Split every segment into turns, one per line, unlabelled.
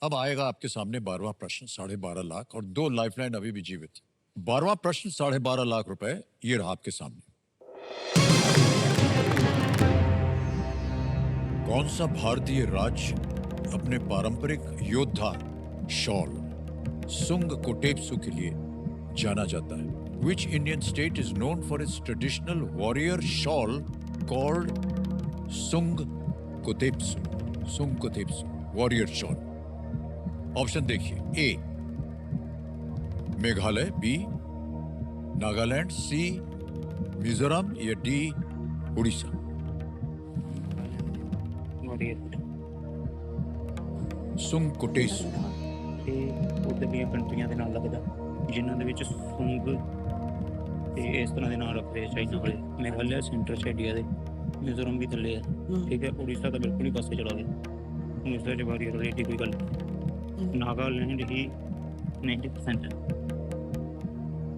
अब आएगा आपके सामने 12वां प्रश्न 12.5 लाख और 2 लाइफलाइन अभी भी जीवित। 12वां प्रश्न 12.5 लाख रुपए ये रहा आपके सामने। कौन सा भारतीय राज्य अपने पारंपरिक योद्धा शॉल सुंग कोटेप्सु के लिए जाना जाता है? Which Indian state is known for its traditional warrior shawl called Sung Kotepsu? Sung Kotepsu, warrior shawl. Option देखिए, ए मेघालय, बी नागालैंड, सी मिजोरम या डी उड़ीसा। ਸੁੰਗ ਕੋਟੇਸੂ
ਤੇ ਉਧਰਲੀਆਂ ਕੰਟਰੀਆਂ ਦੇ ਨਾਲ ਲੱਗਦਾ, ਜਿਨ੍ਹਾਂ ਦੇ ਵਿੱਚ ਸੁੰਗ ਤੇ ਇਸ ਤਰ੍ਹਾਂ ਦੇ ਨਾਂ ਰੱਖਦੇ ਆ ਚਾਈਨਾ ਵਾਲੇ। ਮੇਘਾਲਿਆ ਸੈਂਟਰ 'ਚ ਇੰਡੀਆ ਦੇ, ਮਿਜ਼ੋਰਮ ਵੀ ਥੱਲੇ ਆ, ਠੀਕ ਹੈ। ਉੜੀਸਾ ਤਾਂ ਬਿਲਕੁਲ ਹੀ ਪਾਸੇ ਚਲਾ ਗਿਆ, ਉੜੀਸਾ 'ਚ ਵਾਰੀ ਰਿਲੇਟਿਵ ਕੋਈ ਗੱਲ ਨਹੀਂ। ਨਾਗਾਲੈਂਡ ਹੀ 90%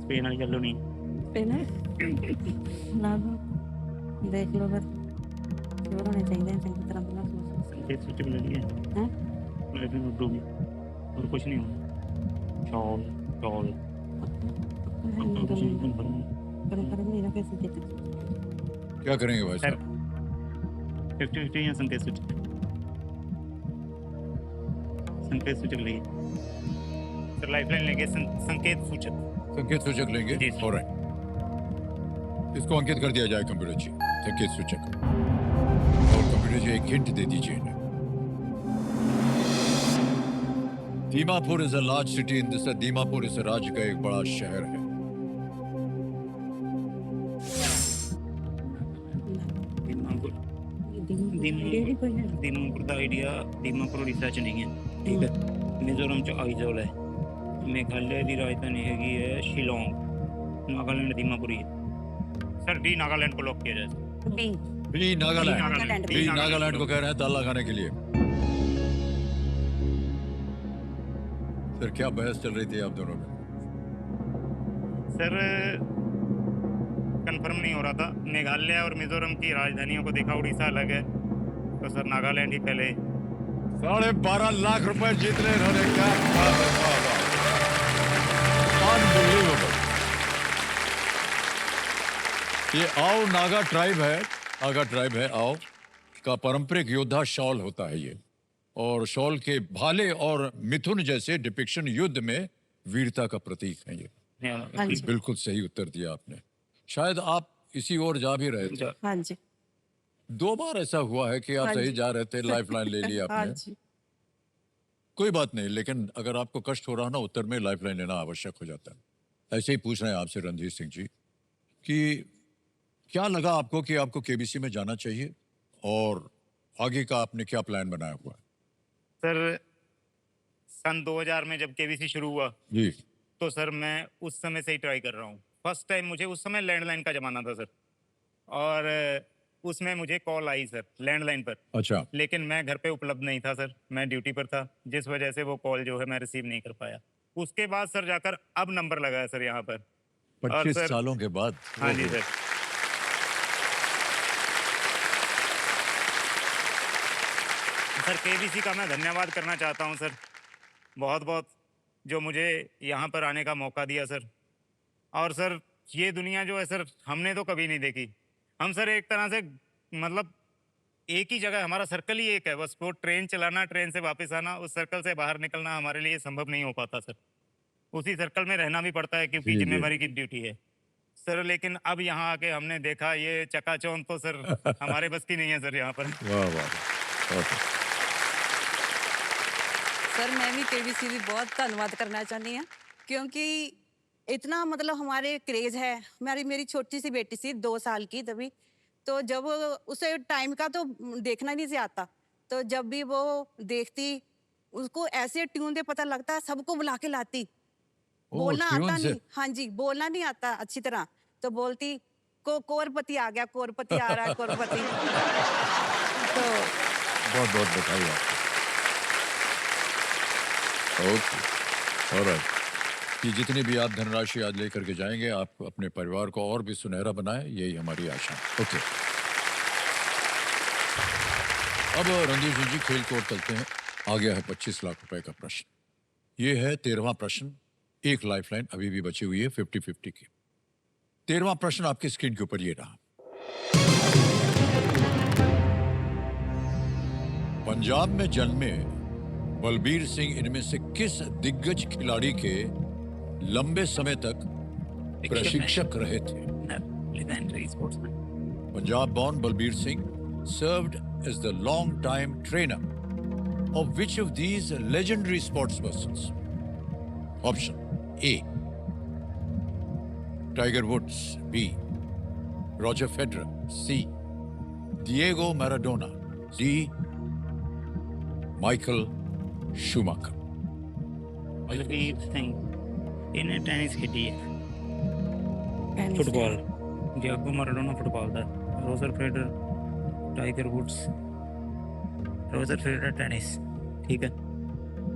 ਸਪੇਨ ਵਾਲੀ ਗੱਲ ਹੋਣੀ।
स्पेन है ना, देख लो फिर श्योर होने चाहिए चंगी तरह बना
संकेत सूचक ले लिए
हैं।
लेकिन डूबी और कुछ नहीं होना। शॉल शॉल
नहीं रखे संकेत
क्या करेंगे भाई साहब?
50-50 या संकेत सूचक? संकेत सूचक लिए सर, लाइफलाइन लेंगे। संकेत सूचक,
संकेत सूचक लेंगे।
जी सर।
ऑलराइट, इसको अंकित कर दिया जाए कंप्यूटर जी, संकेत सूचक। और कंप्यूटर जी एक हिंट दे दीजिए इन्हें। Dimapur is a large city in this. Dimapur इस राज्य का एक बड़ा शहर है।
दीमापुर का आइडिया, दीमापुर उड़ीसा च नहीं है, ठीक है। मिजोरम च आइजोल है। मेघालय की राजधानी हैगी है शिलोंग। नागालैंड दीमापुर ही है सर। डी नागालैंड को लॉक किया जाए।
B
B Nagaland.
Nagaland.
B Nagaland को कह रहे हैं ताला खाने के लिए। सर क्या बहस चल रही थी आप दोनों में?
सर कंफर्म नहीं हो रहा था। मेघालय और मिजोरम की राजधानियों को देखा, उड़ीसा अलग है, तो सर नागालैंड ही पहले।
12.5 लाख रुपए जीत रहे इन्होंने। क्या अनबिलीवेबल। ये आओ नागा ट्राइब है, नागा ट्राइब है आओ का पारंपरिक योद्धा शॉल होता है ये। और शॉल के भाले और मिथुन जैसे डिपिक्शन युद्ध में वीरता का प्रतीक है ये।
हाँ जी।
बिल्कुल सही उत्तर दिया आपने। शायद आप इसी ओर जा भी रहे थे।
हाँ जी
2 बार ऐसा हुआ है कि आप
हाँ
सही
जी।
जा रहे थे, लाइफलाइन ले लिया
हाँ
आपने।
जी।
कोई बात नहीं, लेकिन अगर आपको कष्ट हो रहा ना उत्तर में, लाइफलाइन लेना आवश्यक हो जाता है। ऐसे ही पूछ रहे हैं आपसे रणधीर सिंह जी कि क्या लगा आपको कि आपको केबीसी में जाना चाहिए और आगे का आपने क्या प्लान बनाया हुआ है?
सर सन 2000 में जब केबीसी शुरू हुआ,
जी
तो सर मैं उस समय से ही ट्राई कर रहा हूँ। फर्स्ट टाइम मुझे उस समय लैंडलाइन का जमाना था सर, और उसमें मुझे कॉल आई सर लैंडलाइन पर।
अच्छा,
लेकिन मैं घर पे उपलब्ध नहीं था सर, मैं ड्यूटी पर था, जिस वजह से वो कॉल जो है मैं रिसीव नहीं कर पाया। उसके बाद सर जाकर अब नंबर लगा है सर यहाँ पर।
25
सर,
सालों के बाद।
हाँ जी सर। सर केबीसी का मैं धन्यवाद करना चाहता हूँ सर, बहुत बहुत, जो मुझे यहाँ पर आने का मौका दिया सर। और सर ये दुनिया जो है सर, हमने तो कभी नहीं देखी। हम सर एक तरह से मतलब एक ही जगह, हमारा सर्कल ही एक है बस, वो ट्रेन चलाना, ट्रेन से वापस आना, उस सर्कल से बाहर निकलना हमारे लिए संभव नहीं हो पाता सर। उसी सर्कल में रहना भी पड़ता है क्योंकि
जी, जी।
जिम्मेवारी की ड्यूटी है सर। लेकिन अब यहाँ आके हमने देखा ये चकाचौंध तो सर हमारे बस की नहीं है सर यहाँ पर।
वाह वाह। ओके।
सर मैं भी केबीसी भी बहुत धन्यवाद करना चाहती हूँ, क्योंकि इतना मतलब हमारे क्रेज है। मेरी छोटी सी बेटी थी 2 साल की तभी, तो जब उसे टाइम का तो देखना नहीं से आता, तो जब भी वो देखती उसको ऐसे ट्यून दे पता लगता, सबको बुला के लाती। बोलना
ट्यून
आता
से?
नहीं, हाँ जी बोलना नहीं आता अच्छी तरह, तो बोलती कौरपति आ गया, कौरपति आ रहा है, कौरपति। तो
बहुत बहुत बधाई आपको। Okay, alright. कि जितनी भी आप धनराशि आज लेकर के जाएंगे, आप अपने परिवार को और भी सुनहरा बनाएं, यही हमारी आशा है। ओके, अब रणधीर सिंह जी खेल को ओर चलते हैं। आ गया है 25 लाख रुपए का प्रश्न। ये है 13वां प्रश्न। एक लाइफलाइन अभी भी बची हुई है 50-50 की। 13वां प्रश्न आपकी स्क्रीन के ऊपर ये रहा। पंजाब में जन्मे बलबीर सिंह इनमें से किस दिग्गज खिलाड़ी के लंबे समय तक प्रशिक्षक रहे थे?
Legendary sportsman.
Punjab born Balbir Singh served as the long-time trainer of which of these legendary sportspersons? Option A, Tiger Woods. B, Roger Federer. C, Diego Maradona. D, Michael Schumacher.
Balbir Singh इन्हें टेनिस खेली है,
tennis
football. Diego Maradona football ਦਾ, Roger Federer, Tiger Woods, Roger Federer tennis. ठीक है।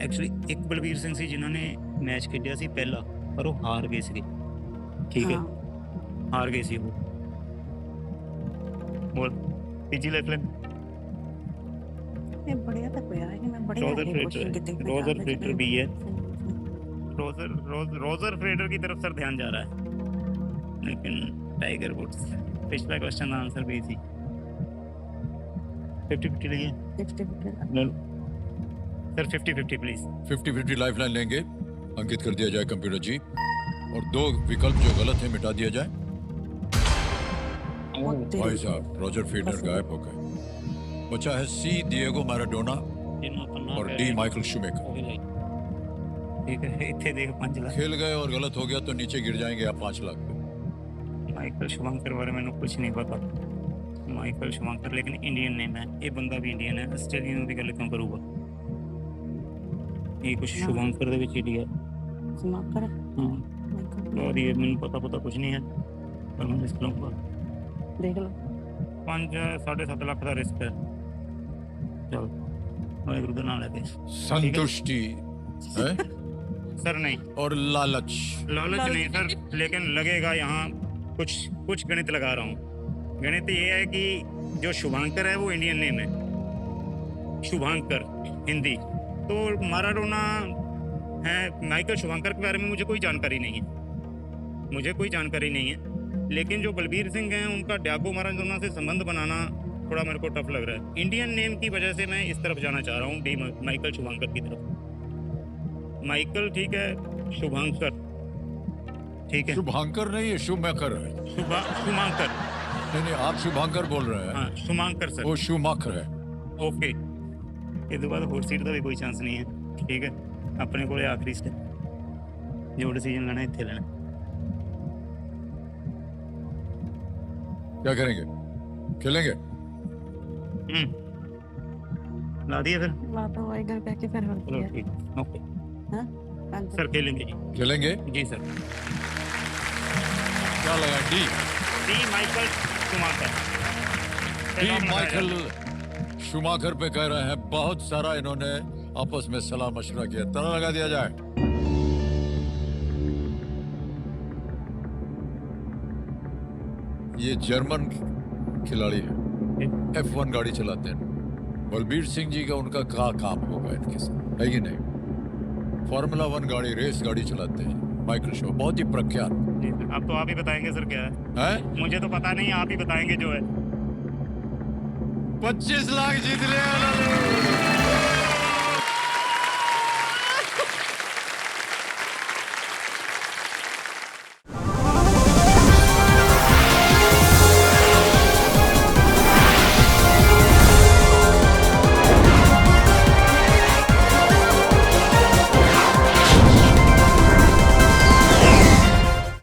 Actually एक बलबीर ਸਿੰਘ ਸੀ ਜਿਨ੍ਹਾਂ ਨੇ match ਖੇਡਿਆ ਸੀ ਪਹਿਲਾ, ਪਰ ਉਹ ਹਾਰ ਗਏ ਸੀਗੇ। ਠੀਕ ਹੈ, ਹਾਰ ਗਏ ਸੀ ਉਹ। बोल ਤੀਜੀ ਲਾਈਫਲਾइन।
ਇਹ ਬੜਿਆ ਤਾਂ ਪਿਆ ਹੈ ਕਿ ਮੈਂ ਬੜੇ
रोजर
आगे क्वेश्चन
फेडरर,
कितने
रोजर फेडरर भी है। रोजर फेडरर की तरफ सर ध्यान जा रहा है, लेकिन टाइगर वुड्स। पिछला क्वेश्चन आंसर भी थी। 50-50 लिए सर, 50-50 प्लीज।
50-50 लाइफलाइन लेंगे, अंकित कर दिया जाए कंप्यूटर जी, और दो विकल्प जो गलत है मिटा दिया जाए। भाई साहब रॉजर फेडरर गायब हो गए। बचा है सी, डिएगो मैराडोना, और डी, माइकल शूमेकर।
ठीक है, इतने देख 5 लाख
खेल गए और गलत हो गया तो नीचे गिर जाएंगे आप 5 लाख पे।
माइकल शुमाकर बारे में कुछ नहीं पता। माइकल शुमाकर लेकिन इंडियन नेम है, ये बंदा भी इंडियन है। आस्ट्रेलियन की गल क्यों करूँगा? ये कुछ शुभंकर ਦੇ ਵਿੱਚ इंडिया।
समाकर
हाँ, और ये मैंने पता कुछ नहीं है, पर मैं रिस्क लूँगा।
देख लो
5-7.5 लाख का रिस्क है। चल वाहिगुरू ਦਾ नाम लेके
संतुष्टि है
सर। नहीं,
और लालच।
लालच नहीं सर, लेकिन लगेगा यहाँ कुछ गणित लगा रहा हूँ। गणित ये है कि जो शुभांकर है वो इंडियन नेम है, शुभांकर हिंदी। तो माराडोना है, माइकल शुभांकर के बारे में मुझे कोई जानकारी नहीं है, लेकिन जो बलबीर सिंह हैं उनका डिएगो मैराडोना से संबंध बनाना थोड़ा मेरे को टफ लग रहा है। इंडियन नेम की वजह से मैं इस तरफ जाना चाह रहा हूँ, डी माइकल शुभांकर की तरफ। माइकल ठीक है, शुभांकर ठीक है।
शुभांकर नहीं है, शुमेकर है।
शुभांकर
नहीं, आप शुभांकर बोल रहे हैं।
हाँ, शुमांकर सर।
वो शुमाकर है।
ओके, ये तो बाद होर सीट का भी कोई चांस नहीं है। ठीक है, अपने को आखिरी स्टेप जो डिसीजन लेना इतने लेना।
क्या करेंगे? खेलेंगे?
ला दिए फिर।
लाता हुआ इधर बैठे फिर हो
चलो
गया।
ठीक, ओके
हाँ
सर, खेलेंगे जी।
खेलेंगे?
जी सर।
क्या लगा? D
Michael Schumacher.
D Michael Schumacher पे कह रहे हैं। बहुत सारा इन्होंने आपस में सलाह मशवरा किया। ताला लगा दिया जाए। ये जर्मन खिलाड़ी है, F1 गाड़ी चलाते हैं। बलबीर सिंह जी का उनका क्या काम होगा इनके साथ, है कि नहीं? फॉर्मूला 1 गाड़ी, रेस गाड़ी चलाते हैं। माइकल शो बहुत ही प्रख्यात।
जी सर, अब तो आप ही बताएंगे सर क्या है। मुझे तो पता नहीं, आप ही बताएंगे जो है।
25 लाख जीत लिया उन्होंने।